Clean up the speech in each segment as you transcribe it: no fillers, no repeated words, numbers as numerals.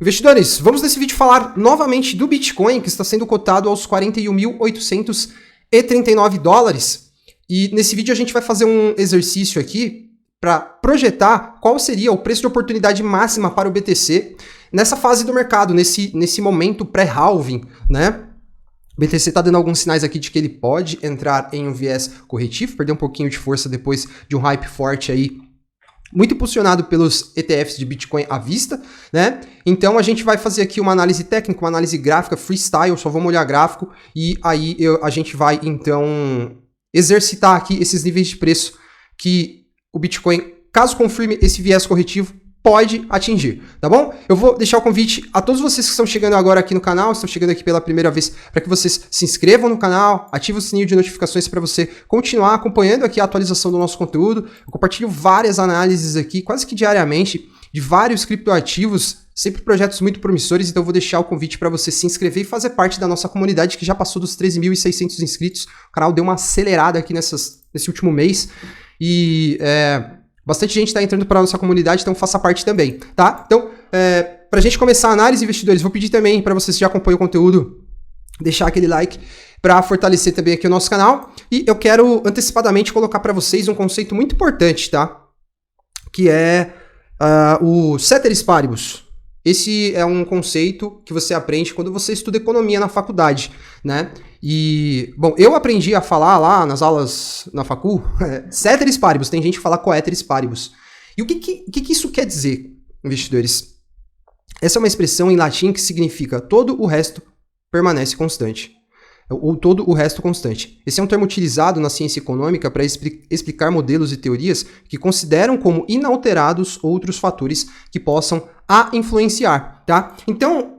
Investidores, vamos nesse vídeo falar novamente do Bitcoin, que está sendo cotado aos 41.839 dólares. E nesse vídeo a gente vai fazer um exercício aqui para projetar qual seria o preço de oportunidade máxima para o BTC nessa fase do mercado, nesse momento pré-halving, né? O BTC está dando alguns sinais aqui de que ele pode entrar em um viés corretivo, perder um pouquinho de força depois de um hype forte aí, muito impulsionado pelos ETFs de Bitcoin à vista, né? Então a gente vai fazer aqui uma análise técnica, uma análise gráfica, freestyle, só vamos olhar gráfico e aí a gente vai então exercitar aqui esses níveis de preço que o Bitcoin, caso confirme esse viés corretivo, pode atingir, tá bom? Eu vou deixar o convite a todos vocês que estão chegando agora aqui no canal, estão chegando aqui pela primeira vez, para que vocês se inscrevam no canal, ativem o sininho de notificações para você continuar acompanhando aqui a atualização do nosso conteúdo. Eu compartilho várias análises aqui, quase que diariamente, de vários criptoativos, sempre projetos muito promissores, então eu vou deixar o convite para você se inscrever e fazer parte da nossa comunidade, que já passou dos 13.600 inscritos. O canal deu uma acelerada aqui nesse último mês, e bastante gente está entrando para a nossa comunidade, então faça parte também, tá? Então, para a gente começar a análise, investidores, vou pedir também para vocês que já acompanham o conteúdo, deixar aquele like para fortalecer também aqui o nosso canal. E eu quero antecipadamente colocar para vocês um conceito muito importante, tá? Que é o Ceteris Paribus. Esse é um conceito que você aprende quando você estuda economia na faculdade, né? E, bom, eu aprendi a falar lá nas aulas na facul, Ceteris Paribus, tem gente que fala Coeteris Paribus. E o que isso quer dizer, investidores? Essa é uma expressão em latim que significa todo o resto permanece constante, ou todo o resto constante. Esse é um termo utilizado na ciência econômica para explicar modelos e teorias que consideram como inalterados outros fatores que possam influenciar, tá? Então,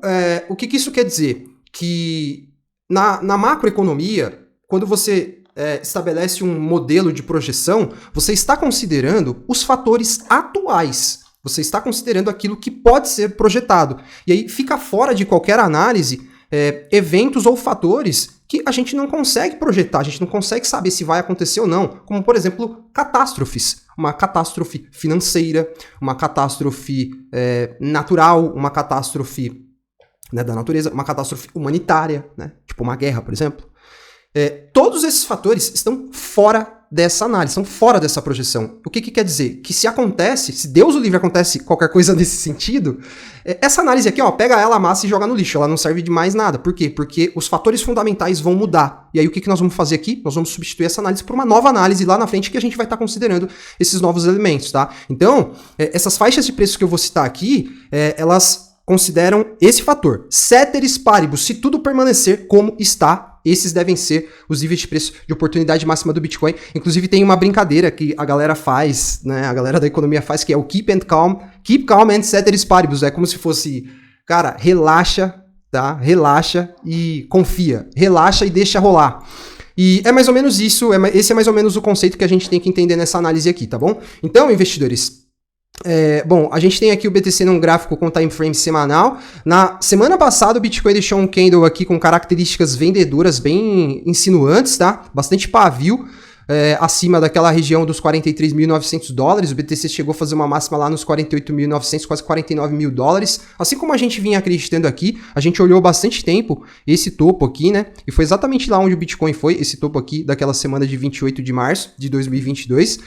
o que isso quer dizer? Que na macroeconomia, quando você estabelece um modelo de projeção, você está considerando os fatores atuais. Você está considerando aquilo que pode ser projetado. E aí fica fora de qualquer análise eventos ou fatores que a gente não consegue projetar, a gente não consegue saber se vai acontecer ou não, como, por exemplo, catástrofes. Uma catástrofe financeira, uma catástrofe natural, uma catástrofe, né, da natureza, uma catástrofe humanitária, né, tipo uma guerra, por exemplo. Todos esses fatores estão fora dessa análise, estão fora dessa projeção. O que quer dizer? Que se acontece, se Deus o livre acontece qualquer coisa nesse sentido, essa análise aqui, ó, pega ela, amassa e joga no lixo, ela não serve de mais nada. Por quê? Porque os fatores fundamentais vão mudar. E aí o que nós vamos fazer aqui? Nós vamos substituir essa análise por uma nova análise lá na frente que a gente vai estar considerando esses novos elementos, tá? Então, essas faixas de preço que eu vou citar aqui, elas consideram esse fator. Ceteris Paribus, se tudo permanecer como está, esses devem ser os níveis de preço de oportunidade máxima do Bitcoin. Inclusive tem uma brincadeira que a galera faz, né? A galera da economia faz, que é o keep calm and ceteris paribus. É como se fosse, cara, relaxa, tá? Relaxa e confia. Relaxa e deixa rolar. E é mais ou menos isso, esse é mais ou menos o conceito que a gente tem que entender nessa análise aqui, tá bom? Então, investidores, bom, a gente tem aqui o BTC num gráfico com time frame semanal. Na semana passada o Bitcoin deixou um candle aqui com características vendedoras bem insinuantes, tá? Bastante pavio, acima daquela região dos 43.900 dólares. O BTC chegou a fazer uma máxima lá nos 48.900, quase 49 mil dólares. Assim como a gente vinha acreditando aqui, a gente olhou bastante tempo esse topo aqui, né? E foi exatamente lá onde o Bitcoin foi, esse topo aqui daquela semana de 28 de março de 2022.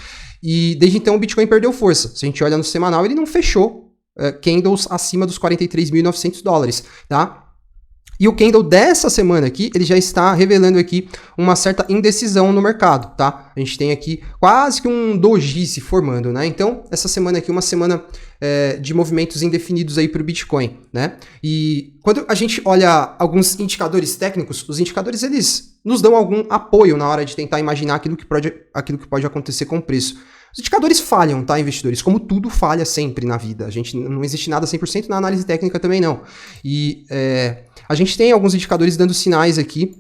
E desde então o Bitcoin perdeu força. Se a gente olha no semanal, ele não fechou candles acima dos 43.900 dólares, tá? E o candle dessa semana aqui, ele já está revelando aqui uma certa indecisão no mercado, tá? A gente tem aqui quase que um doji se formando, né? Então, essa semana aqui é uma semana de movimentos indefinidos aí para o Bitcoin, né? E quando a gente olha alguns indicadores técnicos, os indicadores, eles nos dão algum apoio na hora de tentar imaginar aquilo que pode acontecer com o preço. Os indicadores falham, tá, investidores? Como tudo falha sempre na vida. A gente não existe nada 100%, na análise técnica também não. E a gente tem alguns indicadores dando sinais aqui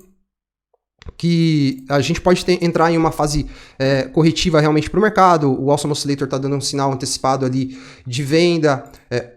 que a gente pode entrar em uma fase corretiva realmente para o mercado. O Awesome Oscillator está dando um sinal antecipado ali de venda.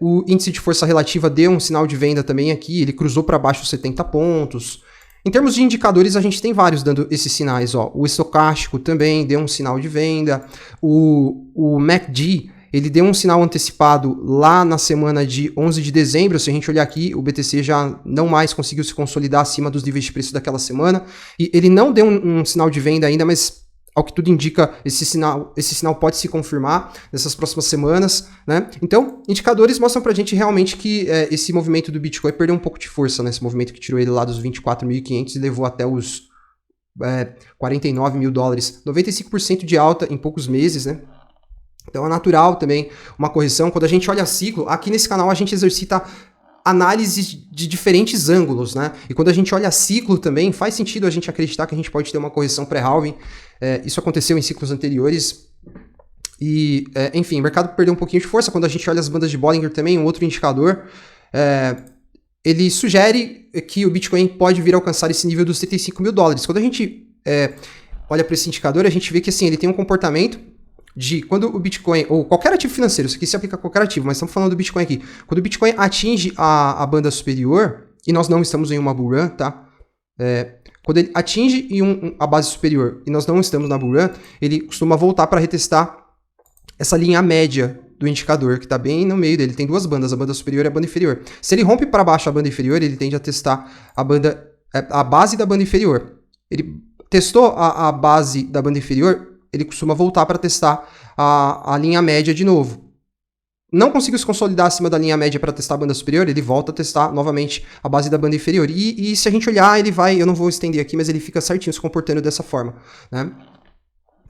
O índice de força relativa deu um sinal de venda também aqui. Ele cruzou para baixo os 70 pontos. Em termos de indicadores, a gente tem vários dando esses sinais, ó. O estocástico também deu um sinal de venda. O MACD, ele deu um sinal antecipado lá na semana de 11 de dezembro. Se a gente olhar aqui, o BTC já não mais conseguiu se consolidar acima dos níveis de preço daquela semana. E ele não deu um sinal de venda ainda, mas ao que tudo indica, esse sinal pode se confirmar nessas próximas semanas, né? Então, indicadores mostram pra gente realmente que esse movimento do Bitcoin perdeu um pouco de força, né? Esse movimento que tirou ele lá dos 24.500 e levou até os 49 mil dólares. 95% de alta em poucos meses, né? Então é natural também uma correção. Quando a gente olha ciclo, aqui nesse canal a gente exercita análise de diferentes ângulos, né? E quando a gente olha ciclo também, faz sentido a gente acreditar que a gente pode ter uma correção pré-halving. Isso aconteceu em ciclos anteriores. E, enfim, o mercado perdeu um pouquinho de força. Quando a gente olha as bandas de Bollinger também, um outro indicador, ele sugere que o Bitcoin pode vir a alcançar esse nível dos 35 mil dólares. Quando a gente olha para esse indicador, a gente vê que assim, ele tem um comportamento de quando o Bitcoin, ou qualquer ativo financeiro, isso aqui se aplica a qualquer ativo, mas estamos falando do Bitcoin aqui. Quando o Bitcoin atinge a banda superior, e nós não estamos em uma bull run, tá? Quando ele atinge a base superior e nós não estamos na bull run, ele costuma voltar para retestar essa linha média do indicador, que está bem no meio dele. Tem duas bandas, a banda superior e a banda inferior. Se ele rompe para baixo a banda inferior, ele tende a testar a base da banda inferior. Ele testou a base da banda inferior, ele costuma voltar para testar a linha média de novo. Não conseguiu se consolidar acima da linha média para testar a banda superior, ele volta a testar novamente a base da banda inferior. E se a gente olhar, ele vai, eu não vou estender aqui, mas ele fica certinho se comportando dessa forma, né?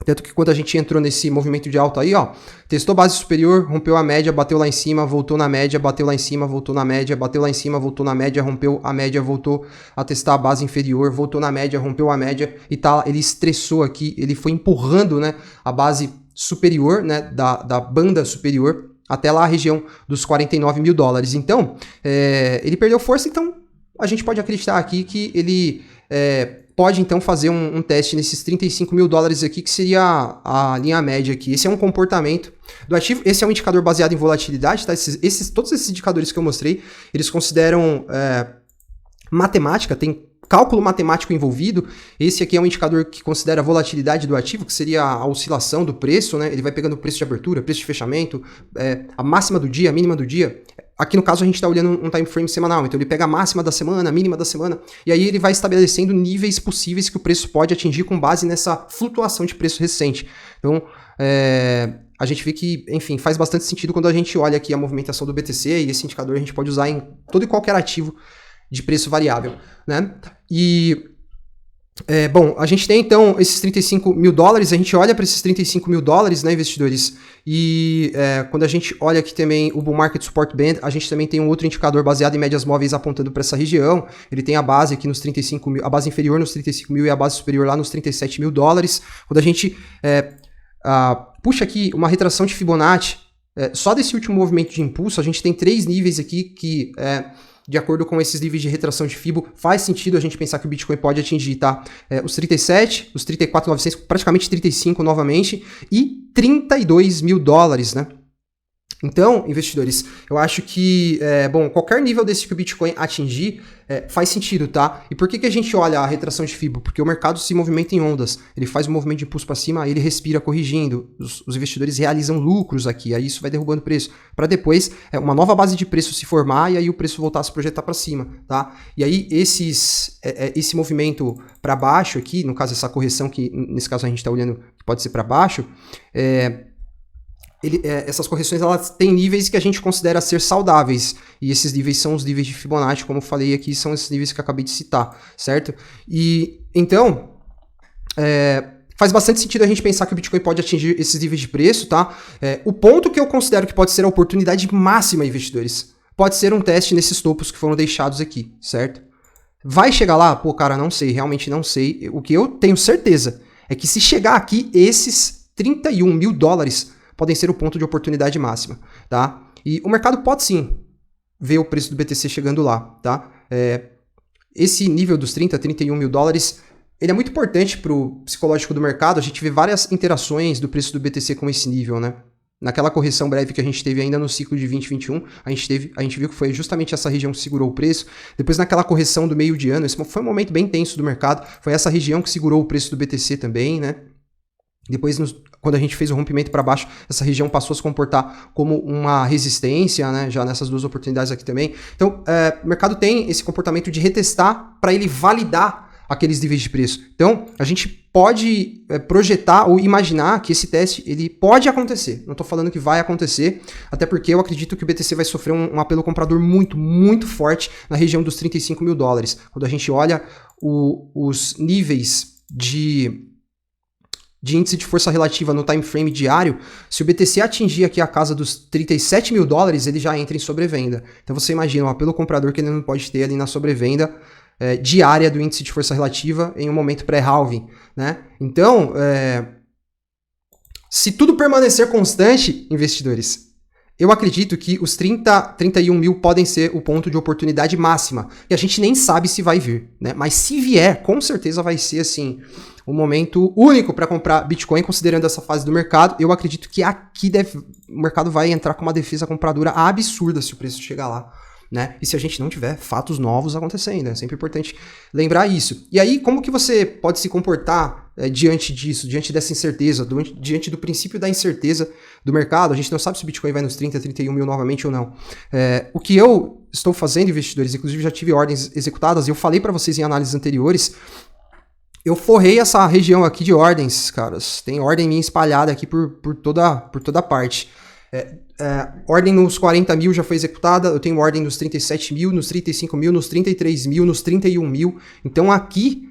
Tanto que quando a gente entrou nesse movimento de alta aí, ó, testou base superior, rompeu a média, bateu lá em cima, voltou na média, bateu lá em cima, voltou na média, bateu lá em cima, voltou na média, rompeu a média, voltou a testar a base inferior, voltou na média, rompeu a média e tá, ele estressou aqui, ele foi empurrando, né, a base superior, né, da banda superior até lá a região dos 49 mil dólares. Então, ele perdeu força, então a gente pode acreditar aqui que ele pode então fazer um teste nesses 35 mil dólares aqui, que seria a linha média aqui. Esse é um comportamento do ativo, esse é um indicador baseado em volatilidade, tá? Todos esses indicadores que eu mostrei, eles consideram matemática, tem cálculo matemático envolvido. Esse aqui é um indicador que considera a volatilidade do ativo, que seria a oscilação do preço, né? Ele vai pegando o preço de abertura, preço de fechamento, a máxima do dia, a mínima do dia. Aqui no caso a gente está olhando um time frame semanal, então ele pega a máxima da semana, a mínima da semana, e aí ele vai estabelecendo níveis possíveis que o preço pode atingir com base nessa flutuação de preço recente. Então, a gente vê que, enfim, faz bastante sentido quando a gente olha aqui a movimentação do BTC, e esse indicador a gente pode usar em todo e qualquer ativo de preço variável, né? E, bom, a gente tem então esses 35 mil dólares, a gente olha para esses 35 mil dólares, né, investidores, e quando a gente olha aqui também o Bull Market Support Band, a gente também tem um outro indicador baseado em médias móveis apontando para essa região. Ele tem a base aqui nos 35 mil, a base inferior nos 35 mil e a base superior lá nos 37 mil dólares. Quando a gente puxa aqui uma retração de Fibonacci, só desse último movimento de impulso, a gente tem 3 níveis aqui que de acordo com esses níveis de retração de Fibo, faz sentido a gente pensar que o Bitcoin pode atingir, tá? Os 37, os 34.900, praticamente 35 novamente, e 32 mil dólares, né? Então, investidores, eu acho que, bom, qualquer nível desse que o Bitcoin atingir, faz sentido, tá? E por que a gente olha a retração de Fibo? Porque o mercado se movimenta em ondas, ele faz um movimento de impulso para cima, aí ele respira corrigindo, os investidores realizam lucros aqui, aí isso vai derrubando o preço, para depois uma nova base de preço se formar e aí o preço voltar a se projetar para cima, tá? E aí esse movimento para baixo aqui, no caso essa correção que nesse caso a gente está olhando que pode ser para baixo, essas correções elas têm níveis que a gente considera ser saudáveis, e esses níveis são os níveis de Fibonacci, como eu falei aqui, são esses níveis que eu acabei de citar, certo? E então, faz bastante sentido a gente pensar que o Bitcoin pode atingir esses níveis de preço, tá? O ponto que eu considero que pode ser a oportunidade máxima, investidores, pode ser um teste nesses topos que foram deixados aqui, certo? Vai chegar lá? Pô, cara, não sei, realmente não sei. O que eu tenho certeza é que se chegar aqui, esses 31 mil dólares podem ser o ponto de oportunidade máxima, tá? E o mercado pode sim ver o preço do BTC chegando lá, tá? Esse nível dos 31 mil dólares, ele é muito importante para o psicológico do mercado. A gente vê várias interações do preço do BTC com esse nível, né? Naquela correção breve que a gente teve ainda no ciclo de 2021, a gente viu que foi justamente essa região que segurou o preço. Depois naquela correção do meio de ano, esse foi um momento bem tenso do mercado, foi essa região que segurou o preço do BTC também, né? Depois quando a gente fez o rompimento para baixo, essa região passou a se comportar como uma resistência, né? Já nessas duas oportunidades aqui também. Então, o mercado tem esse comportamento de retestar para ele validar aqueles níveis de preço. Então, a gente pode projetar ou imaginar que esse teste ele pode acontecer. Não estou falando que vai acontecer, até porque eu acredito que o BTC vai sofrer um apelo comprador muito, muito forte na região dos 35 mil dólares. Quando a gente olha os níveis de índice de força relativa no time frame diário, se o BTC atingir aqui a casa dos 37 mil dólares, ele já entra em sobrevenda. Então você imagina o apelo comprador que ele não pode ter ali na sobrevenda diária do índice de força relativa em um momento pré-halving, né? Então, se tudo permanecer constante, investidores, eu acredito que os 31 mil podem ser o ponto de oportunidade máxima. E a gente nem sabe se vai vir, né? Mas se vier, com certeza vai ser assim um momento único para comprar Bitcoin, considerando essa fase do mercado. Eu acredito que aqui o mercado vai entrar com uma defesa compradora absurda se o preço chegar lá, né? E se a gente não tiver fatos novos acontecendo, é sempre importante lembrar isso. E aí, como que você pode se comportar diante disso, diante dessa incerteza, diante do princípio da incerteza do mercado? A gente não sabe se o Bitcoin vai nos 31 mil novamente ou não. O que eu estou fazendo, investidores, inclusive já tive ordens executadas, eu falei para vocês em análises anteriores, eu forrei essa região aqui de ordens, caras. Tem ordem minha espalhada aqui por toda parte. Ordem nos 40 mil já foi executada, eu tenho ordem nos 37 mil, nos 35 mil, nos 33 mil, nos 31 mil. Então aqui,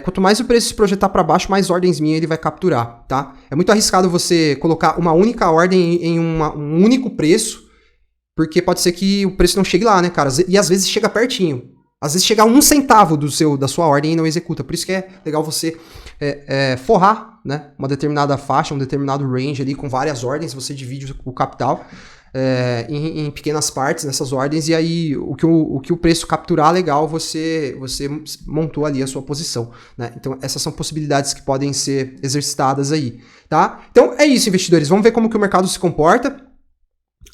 quanto mais o preço se projetar para baixo, mais ordens minhas ele vai capturar, tá? É muito arriscado você colocar uma única ordem em um único preço, porque pode ser que o preço não chegue lá, né, cara? E às vezes chega pertinho. Às vezes chega a 1 centavo da sua ordem e não executa. Por isso que é legal você forrar, né, uma determinada faixa, um determinado range ali com várias ordens. Você divide o capital em pequenas partes nessas ordens. E aí o que o preço capturar legal, você montou ali a sua posição, né? Então essas são possibilidades que podem ser exercitadas aí, tá? Então é isso, investidores. Vamos ver como que o mercado se comporta.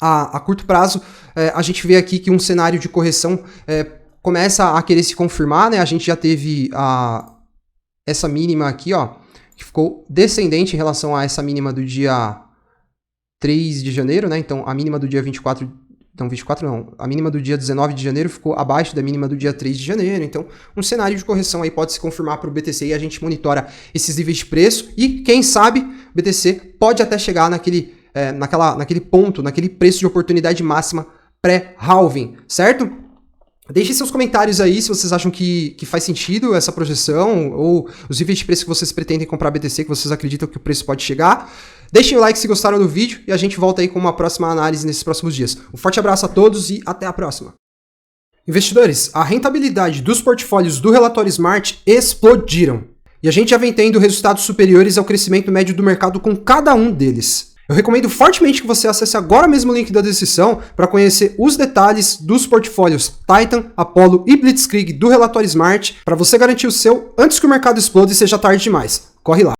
A curto prazo, a gente vê aqui que um cenário de correção começa a querer se confirmar, né? A gente já teve essa mínima aqui, ó, que ficou descendente em relação a essa mínima do dia 3 de janeiro, né? Então, a mínima do dia 24 não, a mínima do dia 19 de janeiro ficou abaixo da mínima do dia 3 de janeiro. Então, um cenário de correção aí pode se confirmar para o BTC e a gente monitora esses níveis de preço e, quem sabe, o BTC pode até chegar naquele ponto, naquele preço de oportunidade máxima pré-halving, certo? Deixem seus comentários aí se vocês acham que faz sentido essa projeção ou os níveis de preço que vocês pretendem comprar BTC, que vocês acreditam que o preço pode chegar. Deixem o like se gostaram do vídeo e a gente volta aí com uma próxima análise nesses próximos dias. Um forte abraço a todos e até a próxima. Investidores, a rentabilidade dos portfólios do relatório Smart explodiram. E a gente já vem tendo resultados superiores ao crescimento médio do mercado com cada um deles. Eu recomendo fortemente que você acesse agora mesmo o link da descrição para conhecer os detalhes dos portfólios Titan, Apollo e Blitzkrieg do relatório Smart para você garantir o seu antes que o mercado exploda e seja tarde demais. Corre lá!